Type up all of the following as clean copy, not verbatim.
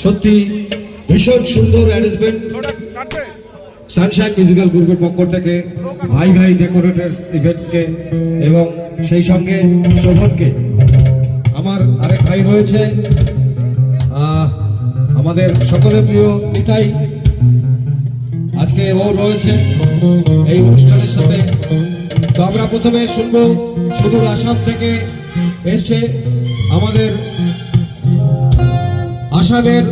সত্যি ভীষণ সুন্দর অ্যারেঞ্জমেন্ট সানশাইন মিউজিক্যাল গ্রুপের পক্ষ থেকে ভাই ভাই ডেকোরেটরস ইভেন্টসকে এবং সেই সঙ্গে শোভনকে। আমার আরেক ভাই রয়েছে আমাদের সকলের প্রিয় নিতাই, আজকে ও রয়েছে এই অনুষ্ঠানের সাথে। তো আমরা প্রথমে শুনবো সুদূর আসাম থেকে এসছে আমাদের আসামের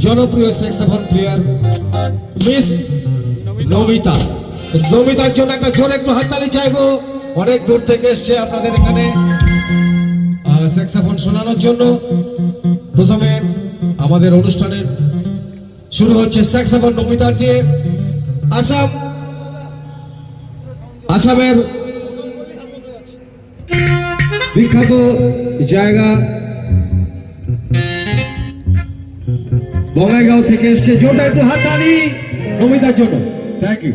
জনপ্রিয় স্যাক্সোফোন প্লেয়ার মিস নমিতা। নমিতার জন্য একটা জোরে একটু হাততালি চাইবো। অনেক দূর থেকে এসছে আপনাদের এখানে স্যাক্সোফোন শোনানোর জন্য। প্রথমে আমাদের অনুষ্ঠানের শুরু হচ্ছে স্যাক্সোফোন নমিতা দিয়ে। আসামের বিখ্যাত জায়গা বঙ্গাইগাঁও থেকে এসছে। জোরদার একটু হাততালি নমিতার জন্য। Thank you.